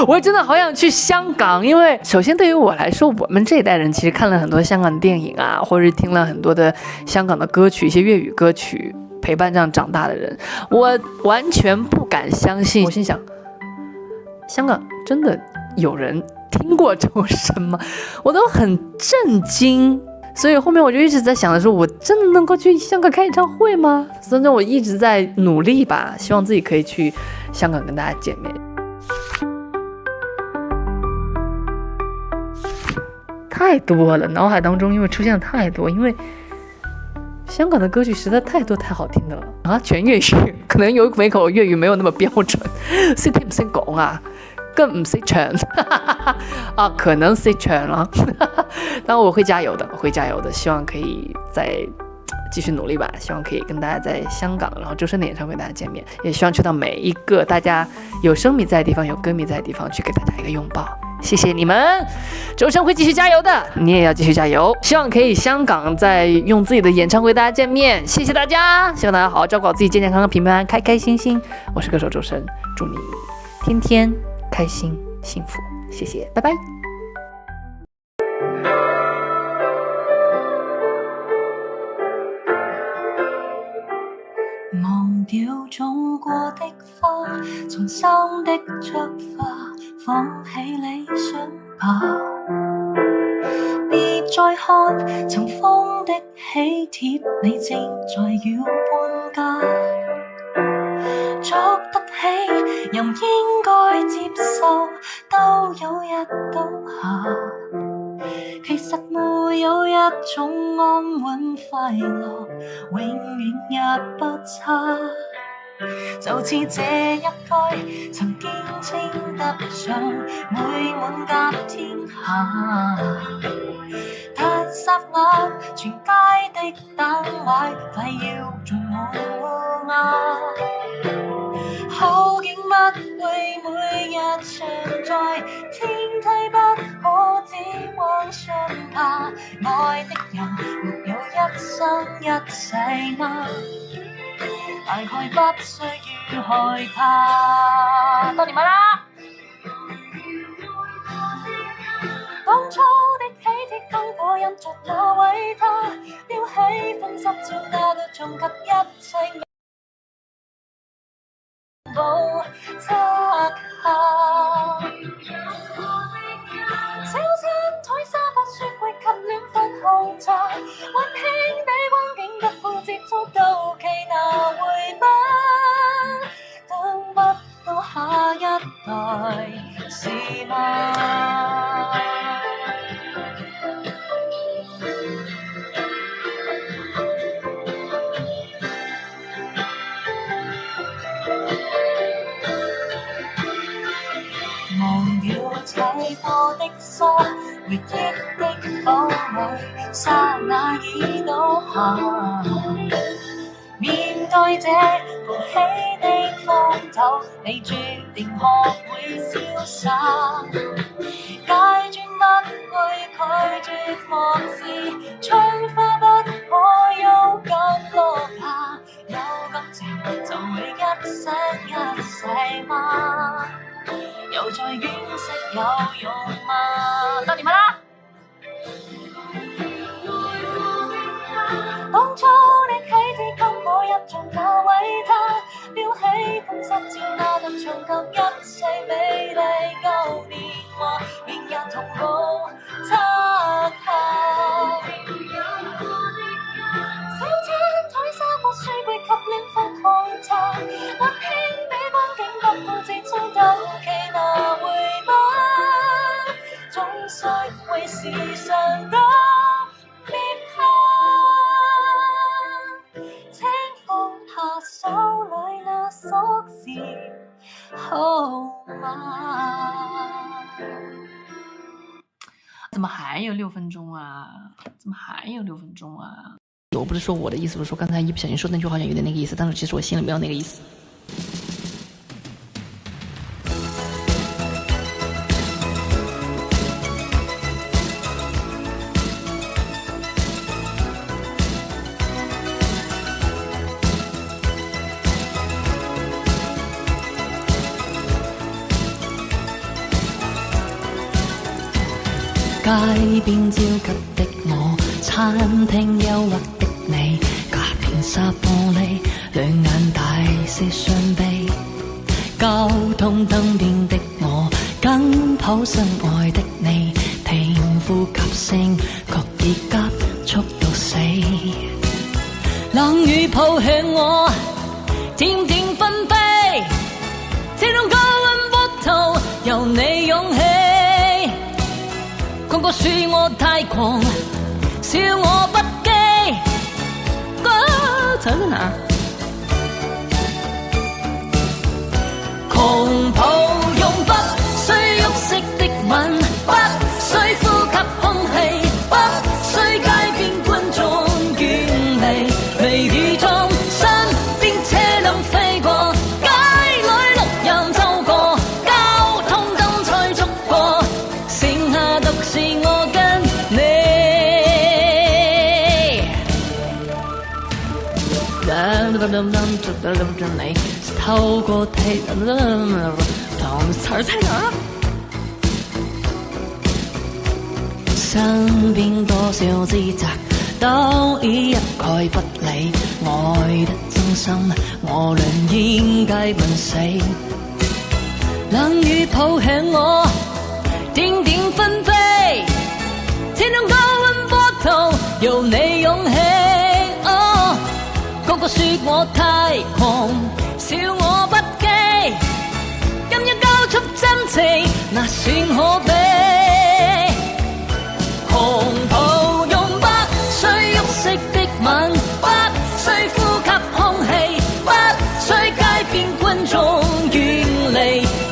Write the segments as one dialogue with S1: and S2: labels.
S1: 我真的好想去香港，因为首先对于我来说，我们这一代人其实看了很多香港的电影啊，或者听了很多的香港的歌曲，一些粤语歌曲，陪伴这样长大的人，我完全不敢相信。我心想，香港真的有人听过周深吗？我都很震惊。所以后面我就一直在想的是，我真的能够去香港开演唱会吗？所以我一直在努力吧，希望自己可以去香港跟大家见面。太多了，脑海当中因为出现了太多，因为香港的歌曲实在太多太好听的了啊！全粵語，可能有幾口粵語沒有那麼標準，識聽唔識講啊，更唔識唱啊，可能識唱啦。但我會加油的，我會加油的，希望可以再繼續努力吧，希望可以跟大家在香港，然後周深的演唱會大家見面，也希望去到每一個大家有聲迷在的地方，有歌迷在的地方，去給大家一個擁抱。謝謝你們，周深會繼續加油的，你也要繼續加油。希望可以香港再用自己的演唱會大家見面，謝謝大家，希望大家好好照顧好自己，健健康康、平平安安、開開心心。我是歌手周深，祝你天天開心幸福，謝謝，拜拜。
S2: 忘掉種過的花，重新的出發，放棄理想吧。別再看曾封的喜帖，你正在要搬家。捉得起又應該接受，都有日倒下。其實沒有一種安穩快樂，永遠也不差。就似這一句曾堅稱得上每滿甲天下，但霎眼全街的燈壞，快要種滿烏鴉。好景不會每日常在，天梯不可只往上爬。愛的人沒有一生一世嗎？大概不需要害怕。多年乜啦？當初的喜帖跟我印着那位他，丟起分濕照那個重及一切步拆下。小餐台沙發雪櫃及暖粉紅茶，溫馨的光景不負接觸到期拿回吧，等不到下一代是嗎？忘了踩過的沙，回憶的堡壘，剎那已倒下。面對這浮起的風頭，你注定學會瀟灑。戒絕不會拒絕漠視，春花不可有咁落下。有感情就會一生一世嗎？又再惋惜有用嗎？多年乜啦？當初的喜帖給我印象那位他，標起分濕照那道長及一世美麗舊年華，明日同步拆下。小餐台沙發書櫃及暖粉紅茶，溫馨的光景不顧節操鬥氣拿回吧，總須為時常到別下。請放下手裏那鎖匙好嗎？怎麼還有6分鐘啊？怎麼還有6分鐘啊？
S1: 我不是說我的意思，我說剛才一不小心說那句好像有點那個意思，但是其實我心裡沒有那個意思。
S2: 街邊焦急的我，餐廳憂鬱的你，假片沙玻璃，兩眼大些傷悲。交通燈邊的我，緊抱心愛的你，聽呼吸聲，覺已急速到死。冷雨抱向我，點點紛飛，這種高溫波濤由你湧起。個個說我太狂，笑我不羈。走到哪？狂抱擁不需喐息的吻，不需呼吸空氣，不需街邊觀眾遠離。微雨中身邊車輛飛過，街裏綠人走過，交通燈催促過，剩下獨是我跟你。透過睇同詞兒在哪？身邊多少指責都已一概不理，愛得真心，我倆應該笨死。冷雨抱向我，點點紛飛，這種高溫波濤由你湧起。個個說我太狂，笑我不羈，今日交出真情，那算可比。狂抱擁不需喐息的吻，不需呼吸空氣，不需街邊觀眾遠離。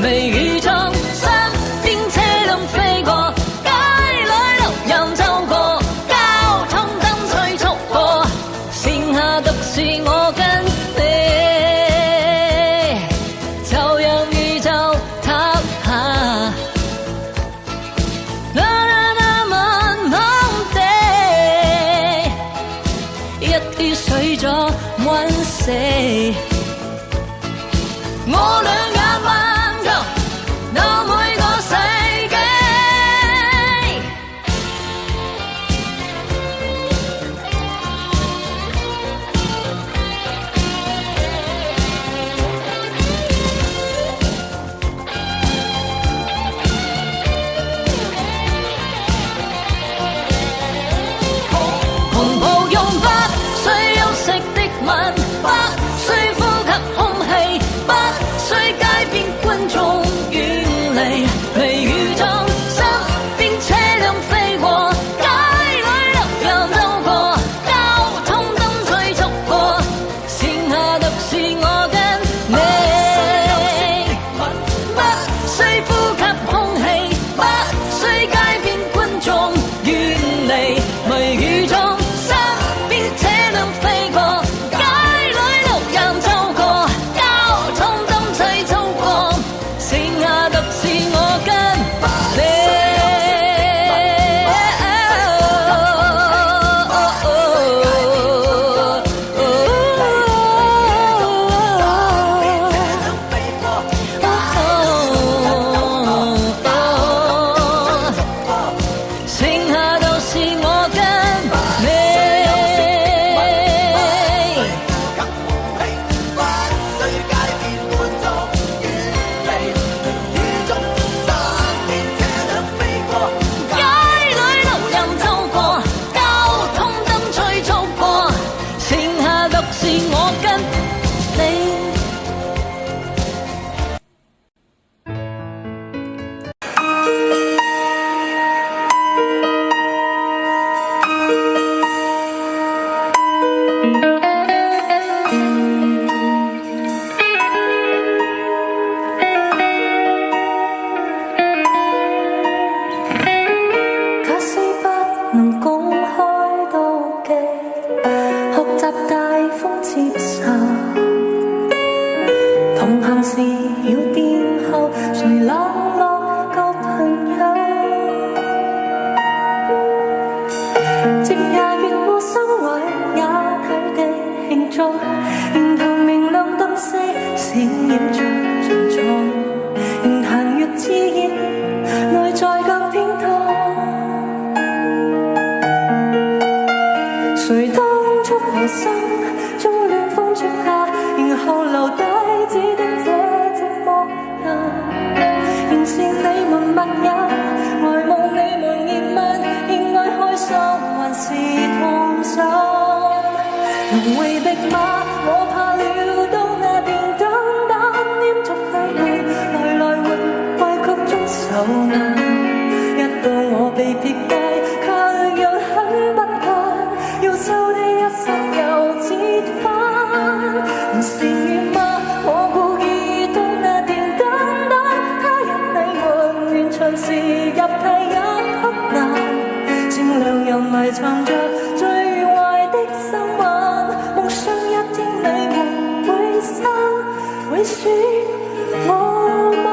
S2: 微雨中身邊車輛飛過，街裏路人走過，交通燈催促過，剩下獨是我跟你。就讓宇宙塌下，啦啦啦慢慢地，一啲水咗溫死。我兩眼漫遊到每個世紀。狂抱擁不需休息的吻，不需呼吸空氣，不需街邊觀眾遠離。微雨中身邊車輛飛過，街裏路人走過，交通燈催促過，剩下獨是我跟你。不需呼吸空氣，不需街邊觀眾遠離。微雨中身邊車輛飛過，街裏路人走過，交通燈催促過，剩下獨是我跟形成你們默友，愛慕你們熱吻，應該開心還是痛心？能為的嗎？我怕了，當那電燈膽黏着你們，來來回歸曲中受難。一到我被撇低，卻又很不安，要抽的一剎又折返。能善意嗎？我故意當那電燈膽，他日你們完場時入替也不難。善良人迷藏着最壞的心幻，夢想一天你們會生會選我嗎？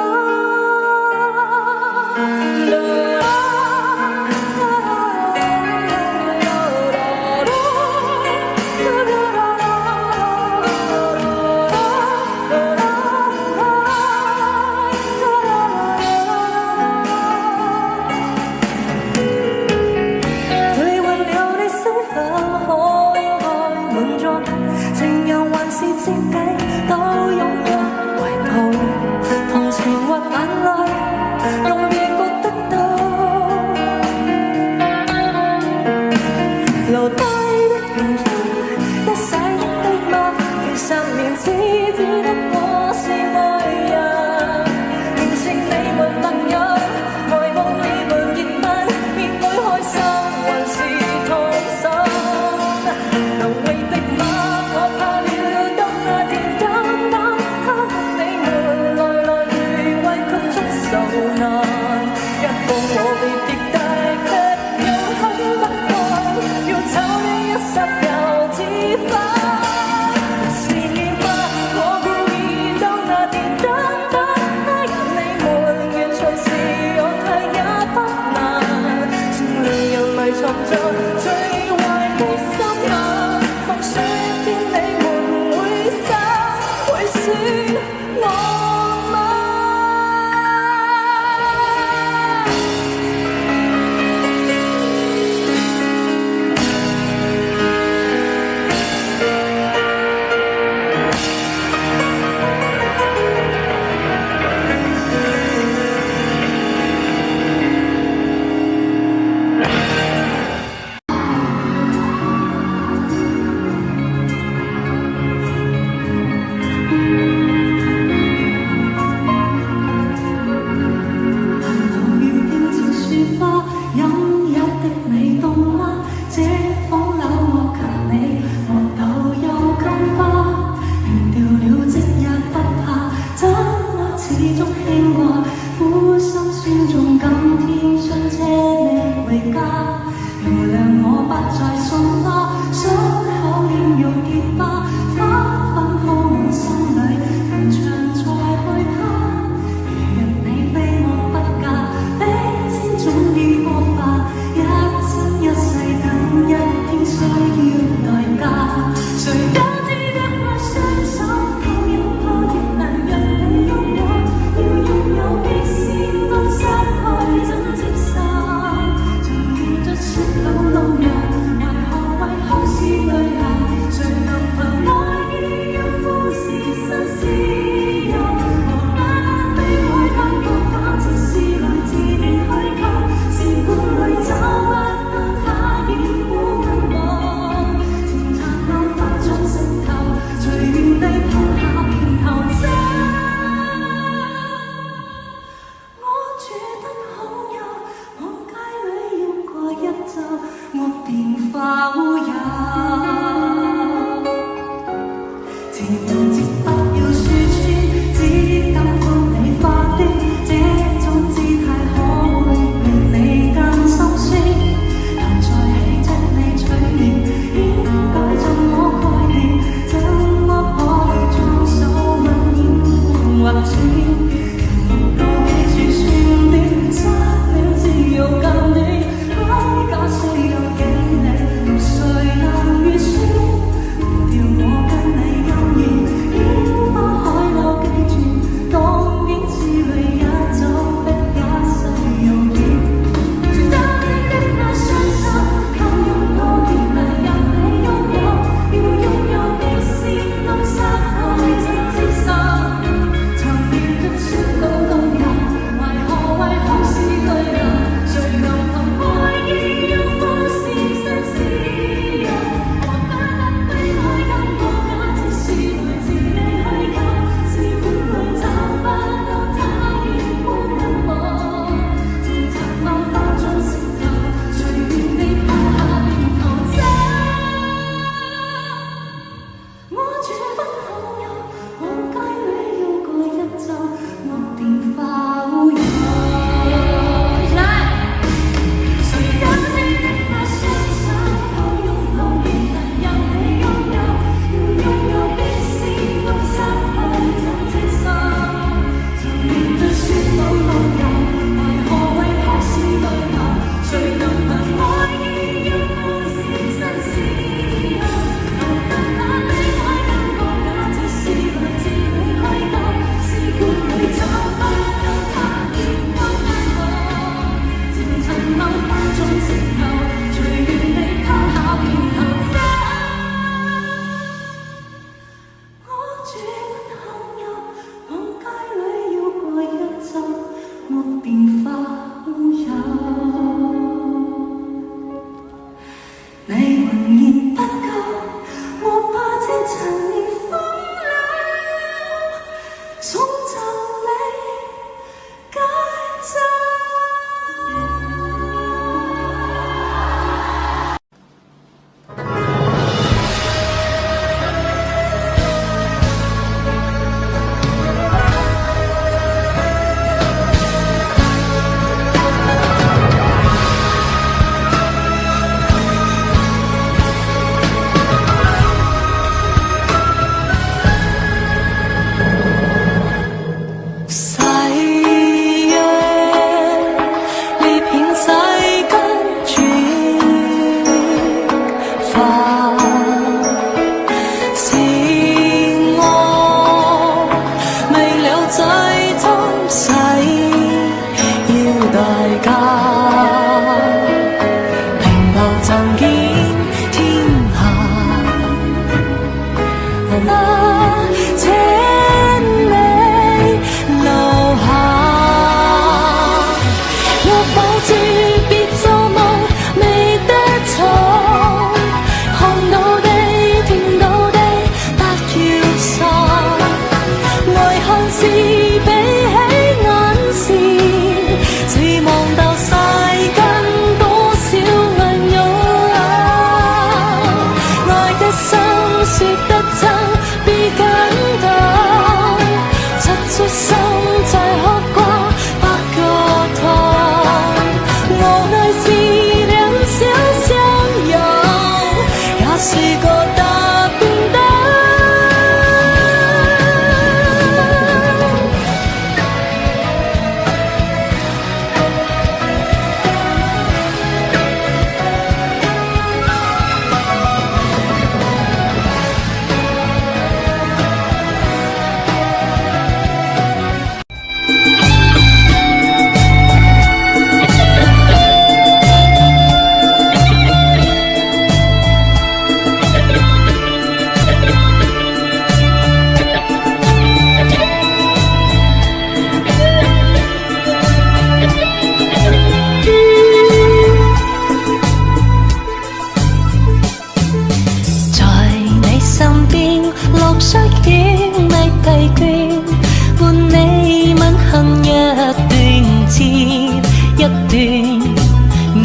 S2: 段，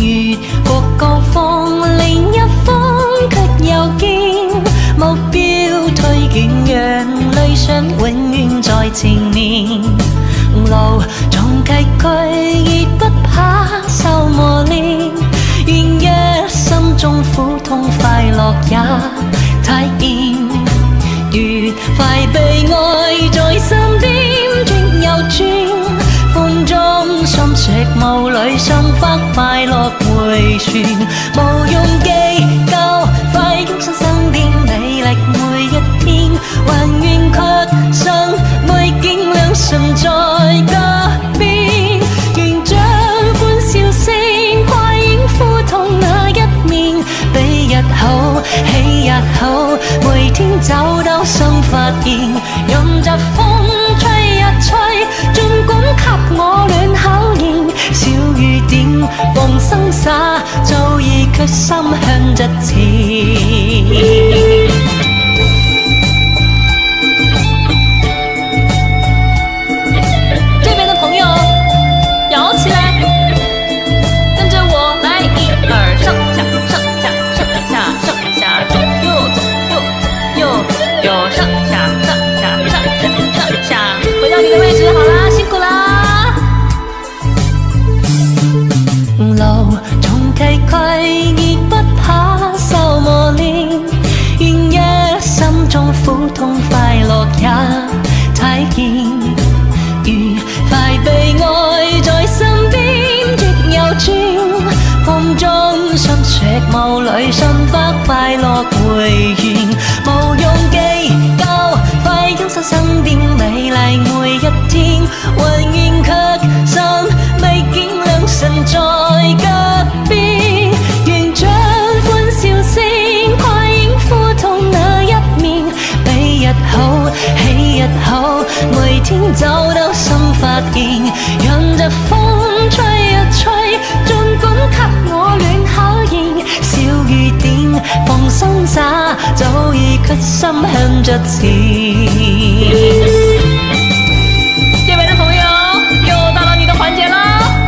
S2: 越過高峰，另一方卻又見目標推遠，讓理想永遠在前面。路縱崎嶇，亦不怕受磨練，願一心中苦痛快樂也體驗。愉快被愛在身邊轉又轉，風中心赤霧裏心花快樂迴旋，無用記舊快擁身身邊美麗每一天，還願卻生每景兩神在隔邊，願將歡笑聲快映苦痛那一面，比日好喜日好，每天找到新發現，任疾風吹一吹，盡管給我戀考驗，小雨點放生灑，早已決心向着前。苦痛快樂也體驗，愉快被愛在身邊亦有轉，風中心赤霧裏心花快樂迴旋，無用記舊快擁身身邊美麗每一天，還願卻心未見兩神在隔邊，願將歡笑聲快映苦痛那一面，比日好喜日好，每天找到新發現，任疾風吹一吹，盡管給我戀考驗，小雨點放生灑，早已決心向着前。這位的朋友又到了你的環節了，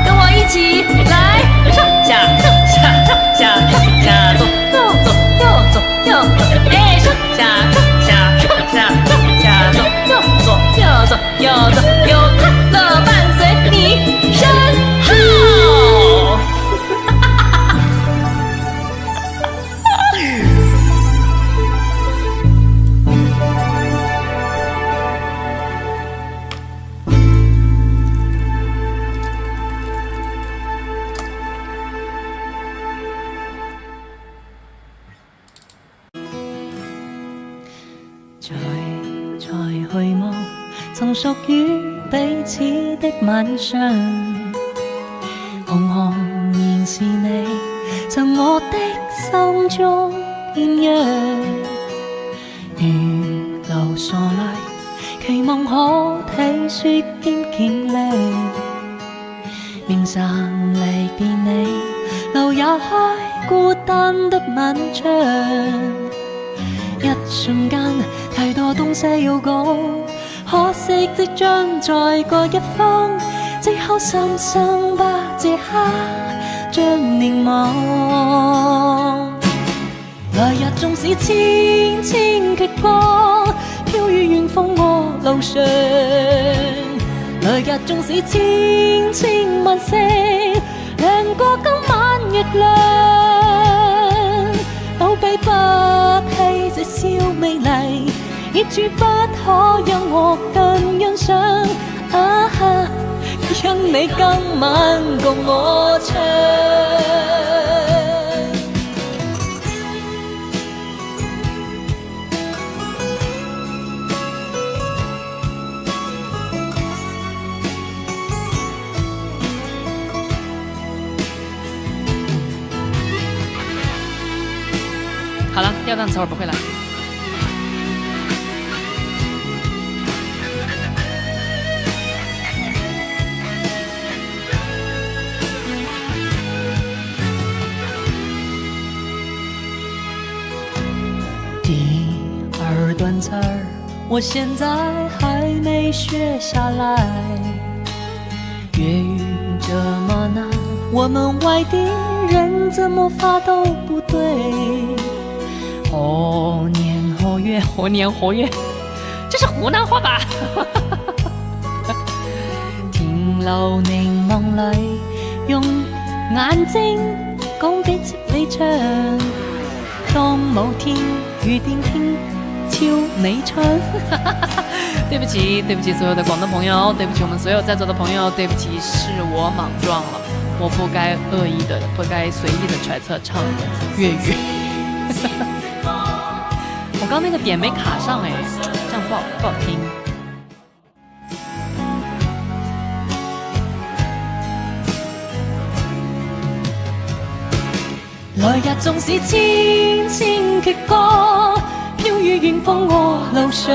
S2: 跟我一起來上下上下上下上下左右左右左右左，哎，上下上下上下上下左右左右左右左右，快樂伴隨你身後。再去望曾屬於彼此的晚上，紅紅然是你曾我的心中鴛鴦，如流傻淚，期望可體恤兼見諒，明晨離別你，路也開孤單的漫長，一瞬間太多東西要講，可惜即將再過一方，只好深深把這刻將凝望。來日縱使千千闕歌，飄於遠方和路上，來日縱使千千萬星，亮過今晚月亮，都比不起這笑美麗，亦絕不可讓我更欣賞。啊哈，因你今晚共我唱。
S1: 好了，第二段词儿不会了。
S2: 第二段词儿，我現在還沒學下來，粵語這麼難。我们外地人怎么发都不对。
S1: 何年何月何年何月，这是湖南话吧？
S2: 田流凝望里，用眼睛講幾接你唱。當某天雨點輕悄你唱。
S1: 对不起，对不起所有的广东朋友，对不起我们所有在座的朋友，对不起，是我莽撞了，我不该恶意的，不该随意的揣测唱粤语。我刚那个点没卡上哎，这样不好听。
S2: 來日縱使千千闕歌，飄於遠方我路上。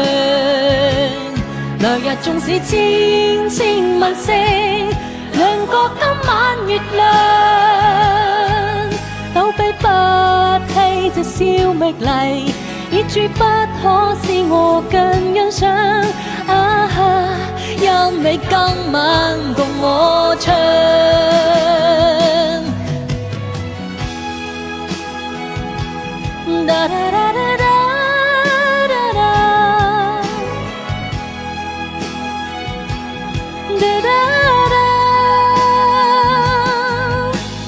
S2: 來日縱使千千萬星，亮過今晚月亮。都比不起這笑覓嚟，已絕不可使我更欣賞。啊哈，任你今晚共我唱。da da da da da da da da，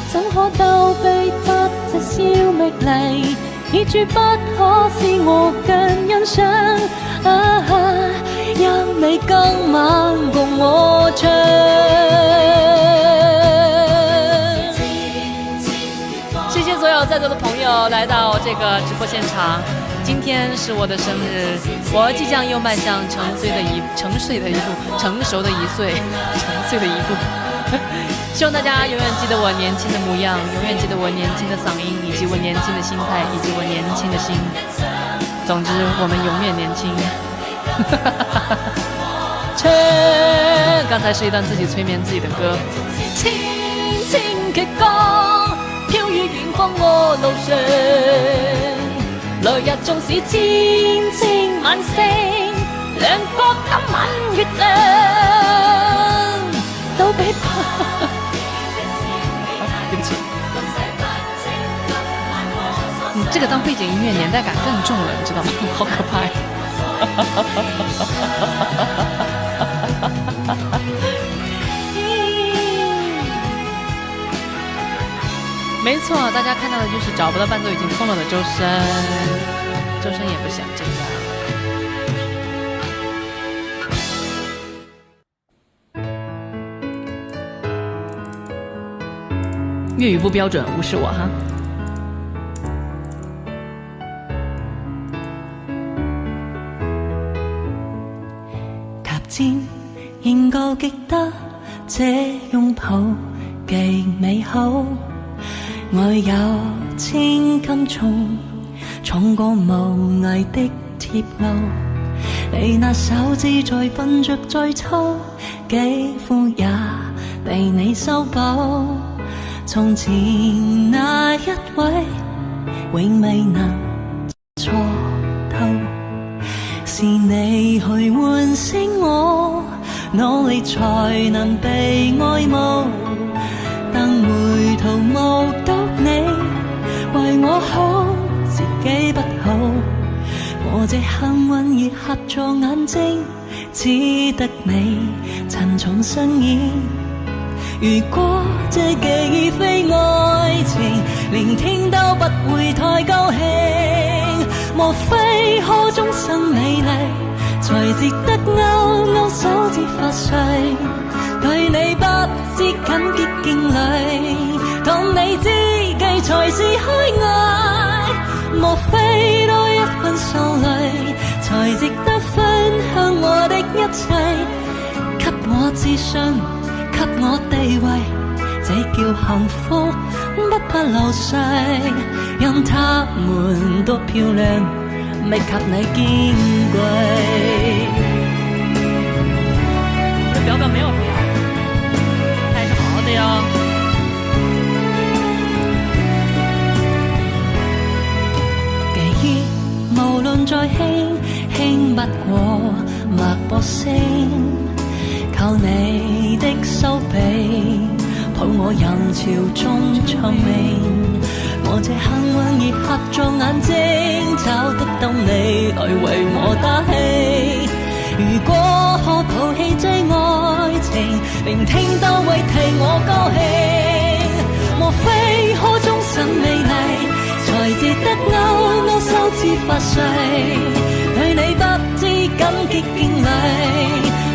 S2: 怎可兜避不這笑覓嚟，已絕不可使我更欣賞。啊哈，任你今晚共我唱。
S1: 谢谢所有在座的朋友来到这个直播现场，今天是我的生日，我即将又迈向成熟的一步。希望大家永远记得我年轻的模样，永远记得我年轻的嗓音，以及我年轻的心态，以及我年轻的心。总之，我们永远年轻。刚才是一段自己催眠自己的歌。
S2: 千千闕歌，飄於遠方我路上。來日縱使千千萬星，亮過今晚月亮，都比不。
S1: 对不起，你这个当背景音乐年代感更重了，你知道吗？好可怕呀！没错，大家看到的就是找不到伴奏已经疯了的周深，周深也不想这样。粤语不标准，无视我哈。
S2: 踏尖仍舊記得這擁抱極美好，愛有千斤重，重過無涯的鐵路。你那手指再笨着再粗，肌膚也被你修補。從前那一位永未能錯透，是你去喚醒我，努力才能被愛慕。但回頭目睹你為我好，自己不好。我這幸運兒合作眼睛，只得你沉重身影。如果這記憶非愛情，連聽都不會太高興。莫非可終生美麗，才值得勾勾手指發誓，對你不知緊結勁裏，同你知己才是虛愛。莫非多一分受累，才值得分享我的一切，給我自信，給我地位，這叫幸福，不怕流逝。任他們多漂亮，未及你矜貴。
S1: 這表表沒有必要，還是好好的喲。
S2: 記憶無論再輕，輕不過脈搏聲。靠你的手臂，抱我人潮中長鳴，我這幸運兒合着眼睛，找得到你來為我打氣。如果可抱起這愛情，聆聽到為替我高興，莫非可終身美麗，才值得勾手指發誓，對你不知感激敬禮，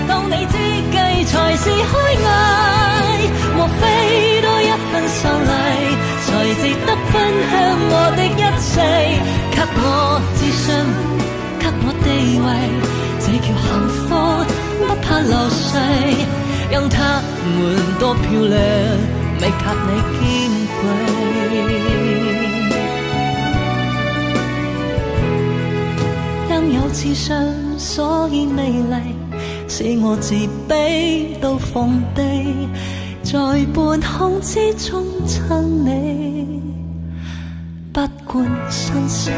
S2: 當你知計才是虛偽，莫非多一份秀麗，才值得分享我的一切，給我自信，給我地位，這叫幸福，不怕流逝，讓他們多漂亮，未及你矜貴。因有自信，所以美麗，使我自卑到逢地，在半空之中親你，不管生死。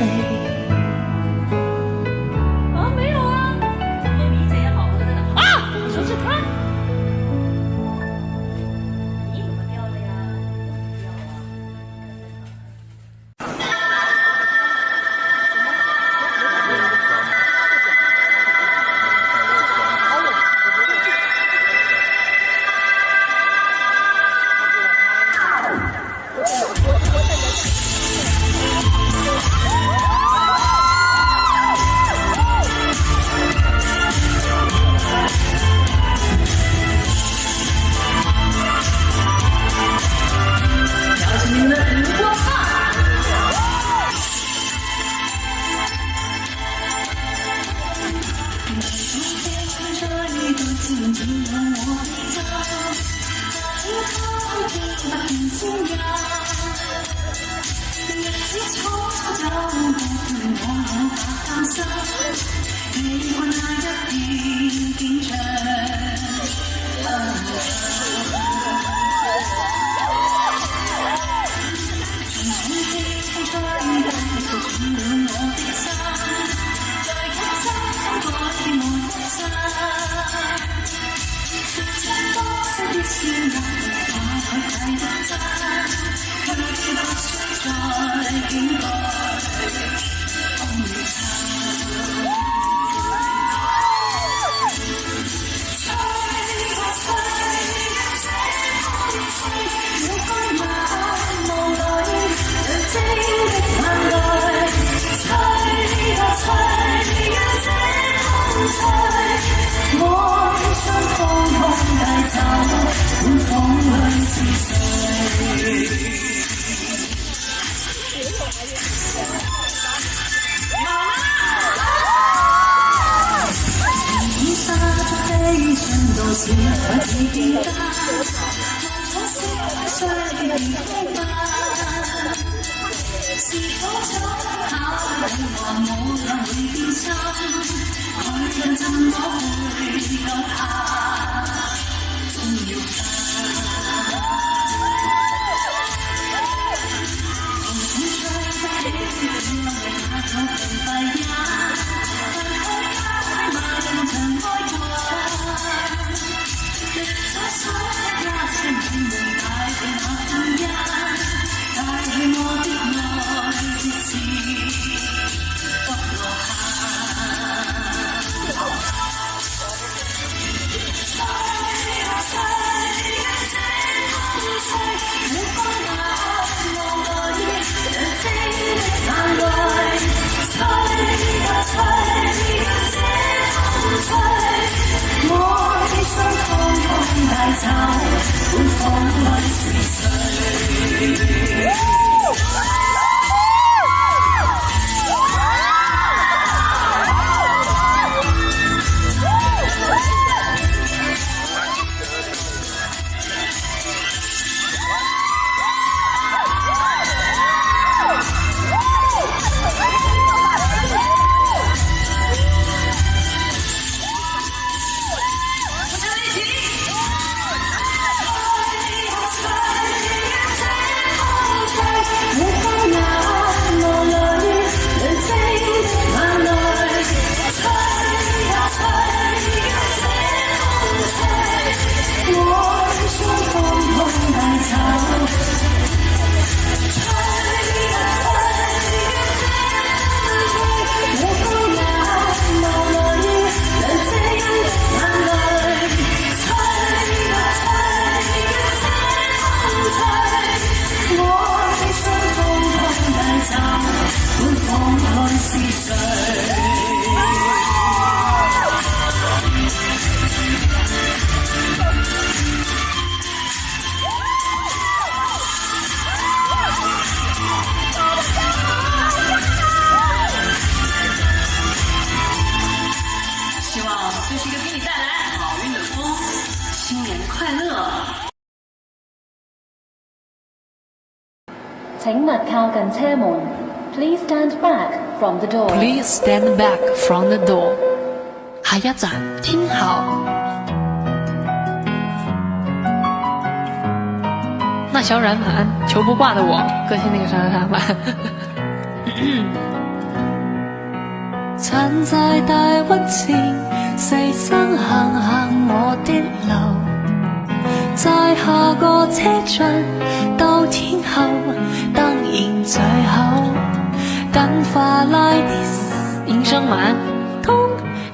S2: 請勿靠近車門。Please stand back from the door.
S1: Please stand back from the door. 下一站天后。那小冉晚安，求不挂的我，歌星那个啥啥啥晚。
S2: 站在大溫前，細聲行行我的路，在下個車站到天后，當然最後，緊快來啲
S1: 音聲晚，
S2: 通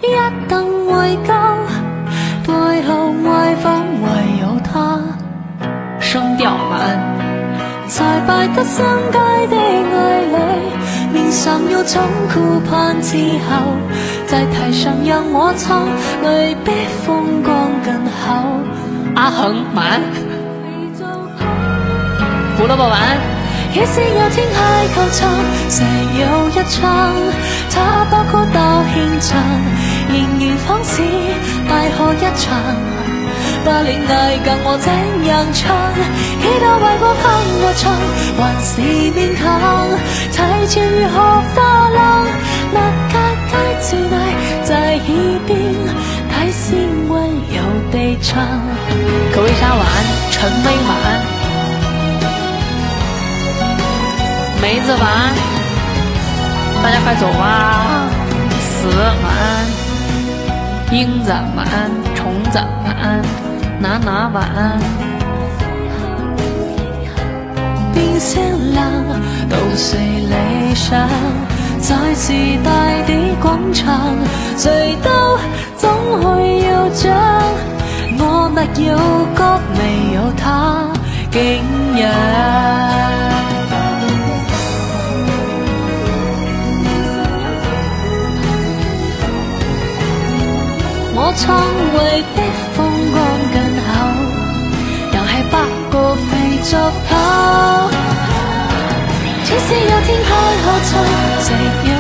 S2: 一定會夠，背後威風唯有他。
S1: 聲調晚，
S2: 在拜得相街的愛侶，面上有種顧盼之後，在台上讓我唱，淚比風光更厚。
S1: 阿恒晚，胡蘿蔔晚，
S2: 於是有天喺球場，誰有一場，他包括到現場，仍然仿似大喝一場。把戀愛跟我怎樣唱，幾多為我噴我唱，還是勉強，睇見如何發亮，那家街最大在一邊，睇先溫柔地唱。
S1: 葛薇莎晚，陳薇晚，梅子晚，大家快走吧。死晚，英子晚，蟲子晚，娜娜晚安。
S2: 變善良都是理想，在時代的廣場，誰都總會有獎。我沒有歌，沒有他景仰。我創維的風光更厚，又係百個肥作跑。只是有天開口唱，夕陽